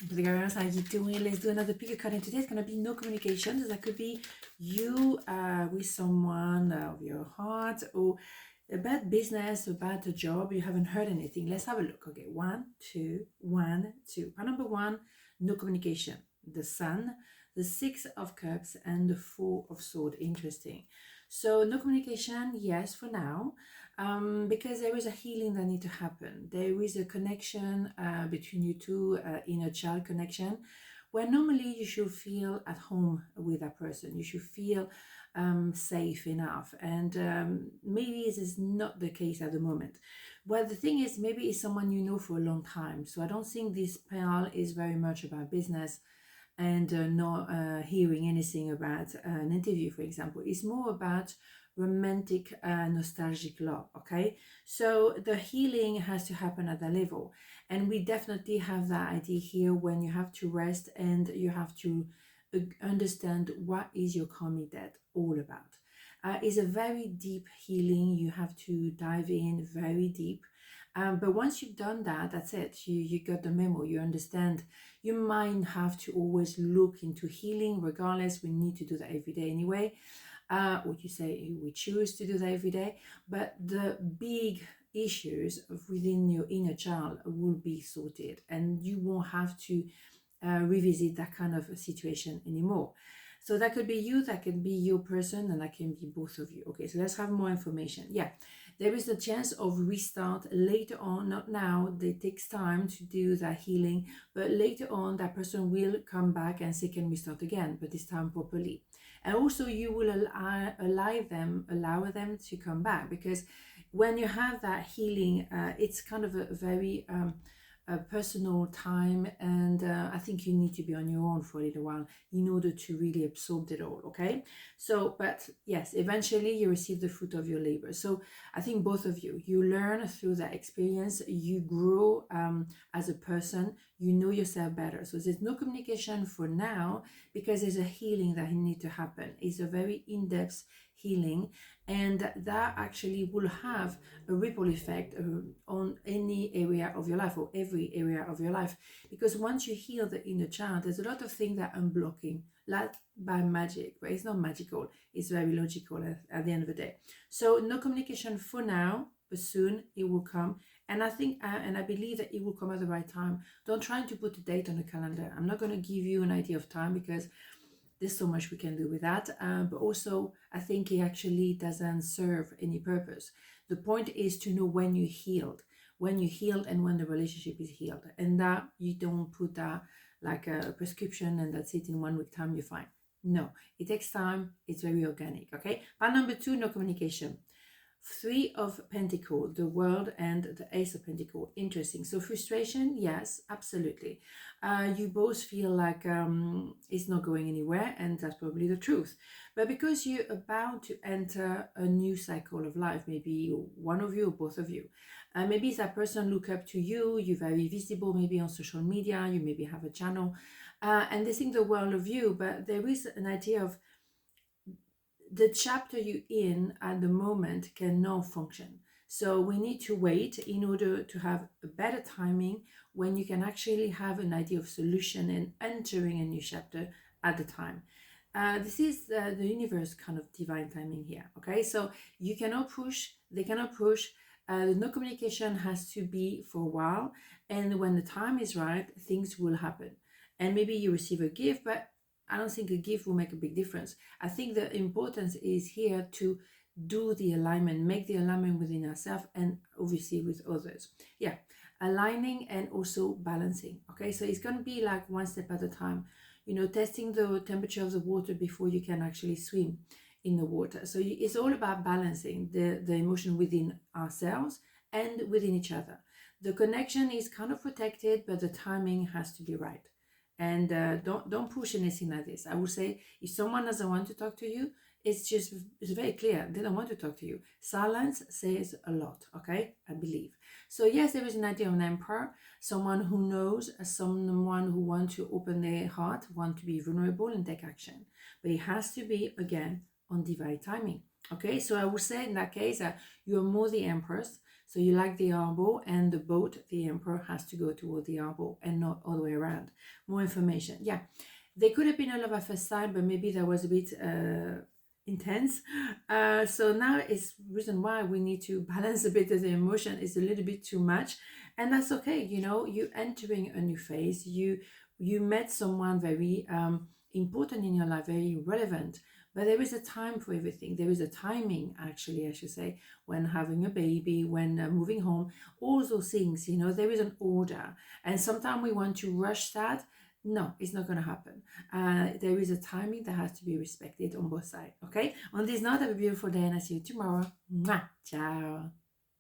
How you doing? Let's do another pick a card. And today it's gonna be no communication. So that could be you with someone of your heart, or a bad business, a bad job. You haven't heard anything. Let's have a look. Okay, 1, 2, 1, 2. Part number 1, no communication. The Sun, the 6 of Cups, and the 4 of Swords. Interesting. So no communication, yes, for now. Because there is a healing that needs to happen. There is a connection between you two, inner child connection, where normally you should feel at home with that person. You should feel safe enough. And maybe this is not the case at the moment. Well, the thing is, maybe it's someone you know for a long time. So I don't think this panel is very much about business and not hearing anything about an interview, for example. It's more about romantic nostalgic love. Okay, so the healing has to happen at that level, and we definitely have that idea here when you have to rest and you have to understand what is your karmic debt all about. It's a very deep healing. You have to dive in very deep. But once you've done that, that's it. You got the memo. You understand. You might have to always look into healing. Regardless, we need to do that every day anyway. Would you say we choose to do that every day? But the big issues within your inner child will be sorted, and you won't have to revisit that kind of situation anymore. So that could be you, that can be your person, and that can be both of you. Okay, so let's have more information. Yeah, there is a chance of restart later on, not now. It takes time to do that healing, but later on that person will come back and say, can we start again, but this time properly. And also you will allow them to come back, because when you have that healing, it's kind of a very personal time, and I think you need to be on your own for a little while in order to really absorb it all. Okay, so but yes, eventually you receive the fruit of your labor. So I think both of you learn through that experience, you grow as a person, you know yourself better. So there's no communication for now because there's a healing that needs to happen. It's a very in-depth healing, and that actually will have a ripple effect on any area of your life, or every area of your life, because once you heal the inner child, there's a lot of things that are unblocking, like by magic, but it's not magical, it's very logical at the end of the day. So no communication for now, but soon it will come. And I think and I believe that it will come at the right time. Don't try to put a date on the calendar. I'm not going to give you an idea of time, because there's so much we can do with that, but also I think it actually doesn't serve any purpose. The point is to know when you healed, and when the relationship is healed, and that you don't put that like a prescription and that's it, in 1 week time you're fine. No, it takes time. It's very organic. Okay, part number 2, no communication. 3 of Pentacles, the World, and the Ace of Pentacles. Interesting. So frustration, yes, absolutely. You both feel like it's not going anywhere, and that's probably the truth. But because you're about to enter a new cycle of life, maybe one of you or both of you, maybe that person look up to you, you're very visible, maybe on social media, you maybe have a channel, and they think the world of you, but there is an idea of the chapter you're in at the moment cannot function. So we need to wait in order to have a better timing when you can actually have an idea of solution and entering a new chapter at the time. This is the universe kind of divine timing here. Okay, so you cannot push, they cannot push. No communication has to be for a while, and when the time is right, things will happen. And maybe you receive a gift, but I don't think a gift will make a big difference. I think the importance is here to do the alignment, make the alignment within ourselves and obviously with others. Yeah, aligning and also balancing. Okay, so it's going to be like one step at a time, you know, testing the temperature of the water before you can actually swim in the water. So it's all about balancing the emotion within ourselves and within each other. The connection is kind of protected, but the timing has to be right. And don't push anything like this. I would say if someone doesn't want to talk to you, it's very clear they don't want to talk to you. Silence says a lot. Okay, I believe. So yes, there is an idea of an emperor, someone who knows, someone who wants to open their heart, want to be vulnerable and take action. But it has to be again on divine timing. Okay, so I would say in that case you're more the empress. So you like the arbor, and the boat, the emperor, has to go toward the arbor and not all the way around. More information. Yeah, they could have been a love at first sight, but maybe that was a bit intense. So now is reason why we need to balance a bit of the emotion. Is a little bit too much, and that's okay. You know, you entering a new phase. You met someone very important in your life, very relevant. But there is a time for everything. There is a timing, actually, I should say, when having a baby, when moving home, all those things, you know, there is an order. And sometimes we want to rush that. No, it's not going to happen. There is a timing that has to be respected on both sides. Okay? On this note, have a beautiful day, and I see you tomorrow. Mwah! Ciao.